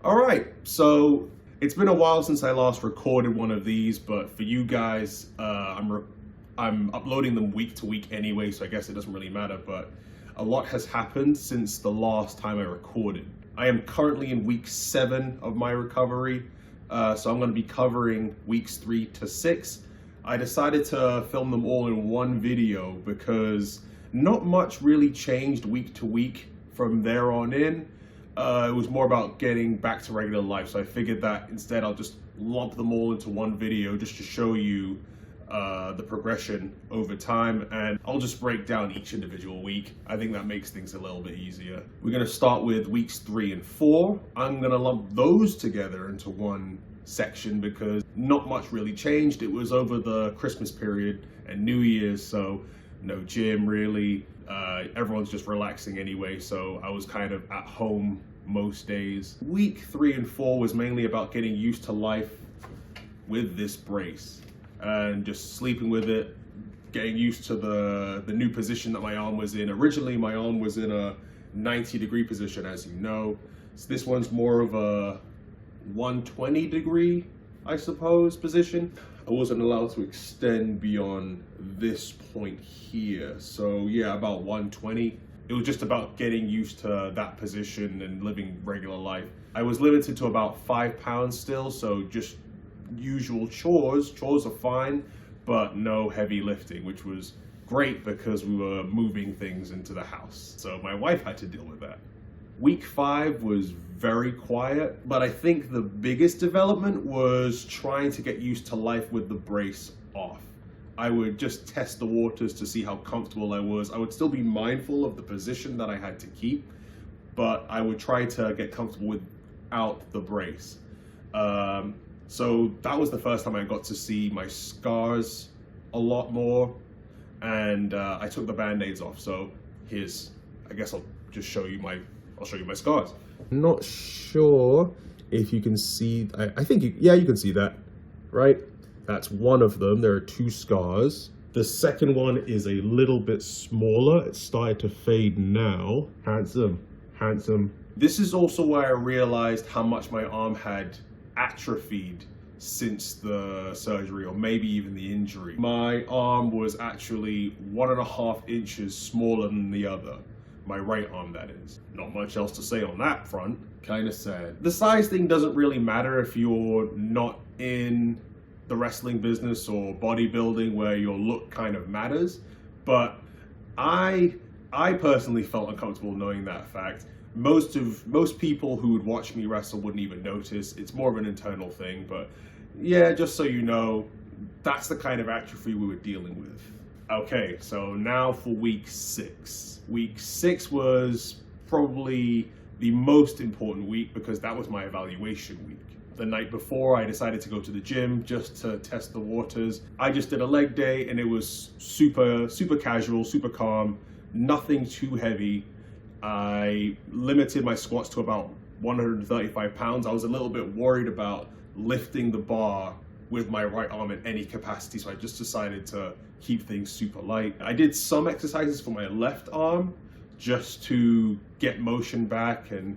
All right, so it's been a while since I last recorded one of these, but for you guys, I'm uploading them week to week anyway, so I guess it doesn't really matter, but a lot has happened since the last time I recorded. I am currently in week 7 of my recovery, so I'm going to be covering weeks 3 to 6. I decided to film them all in one video because not much really changed week to week from there on in. It was more about getting back to regular life, so I figured that instead I'll just lump them all into one video just to show you the progression over time, and I'll just break down each individual week. I think that makes things a little bit easier. We're going to start with weeks 3 and 4. I'm going to lump those together into one section because not much really changed. It was over the Christmas period and New Year's, so no gym really. Everyone's just relaxing anyway, so I was kind of at home most days. Week 3 and 4 was mainly about getting used to life with this brace and just sleeping with it, getting used to the new position that my arm was in. Originally, my arm was in a 90-degree position, as you know. So this one's more of a 120-degree, I suppose, position. I wasn't allowed to extend beyond this point here. So yeah, about 120. It was just about getting used to that position and living regular life. I was limited to about 5 pounds still, so just usual chores. Chores are fine, but no heavy lifting, which was great because we were moving things into the house. So my wife had to deal with that. Week 5 was very quiet, but I think the biggest development was trying to get used to life with the brace off. I would just test the waters to see how comfortable I was. I would still be mindful of the position that I had to keep, but I would try to get comfortable without the brace. So that was the first time I got to see my scars a lot more, and I took the band-aids off. So I guess I'll just show you my scars. Not sure if you can see, I think, yeah, you can see that, right? That's one of them. There are 2 scars. The second one is a little bit smaller. It's started to fade now. Handsome, handsome. This is also where I realized how much my arm had atrophied since the surgery, or maybe even the injury. My arm was actually 1.5 inches smaller than the other. My right arm, that is. Not much else to say on that front. Kind of sad. The size thing doesn't really matter if you're not in the wrestling business or bodybuilding where your look kind of matters, but I personally felt uncomfortable knowing that fact. Most people who would watch me wrestle wouldn't even notice. It's more of an internal thing, but yeah, just so you know, that's the kind of atrophy we were dealing with. Okay, so now for week 6. Week 6 was probably the most important week because that was my evaluation week. The night before, I decided to go to the gym just to test the waters. I just did a leg day and it was super casual, super calm, nothing too heavy. I limited my squats to about 135 pounds. I was a little bit worried about lifting the bar with my right arm in any capacity, so I just decided to keep things super light. I did some exercises for my left arm just to get motion back, and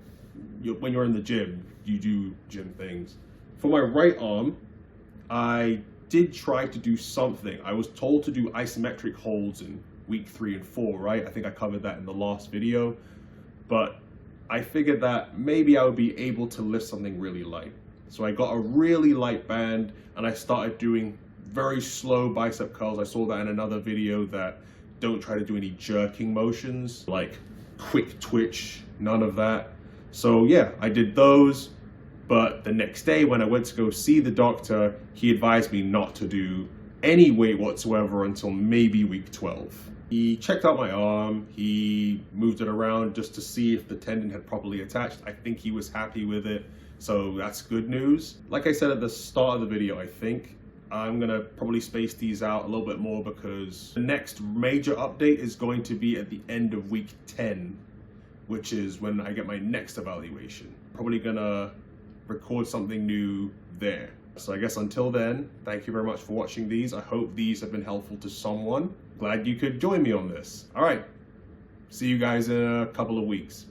when you're in the gym, you do gym things. For my right arm, I did try to do something. I was told to do isometric holds in week 3 and 4, right? I think I covered that in the last video, but I figured that maybe I would be able to lift something really light. So I got a really light band and I started doing very slow bicep curls. I saw that in another video, that don't try to do any jerking motions, like quick twitch, none of that. So yeah, I did those, but the next day when I went to go see the doctor, he advised me not to do any weight whatsoever until maybe week 12. He checked out my arm, he moved it around just to see if the tendon had properly attached. I think he was happy with it, so that's good news. Like I said at the start of the video, I think I'm gonna probably space these out a little bit more because the next major update is going to be at the end of week 10, which is when I get my next evaluation. Probably gonna record something new there. So I guess until then, thank you very much for watching these. I hope these have been helpful to someone. Glad you could join me on this. All right, see you guys in a couple of weeks.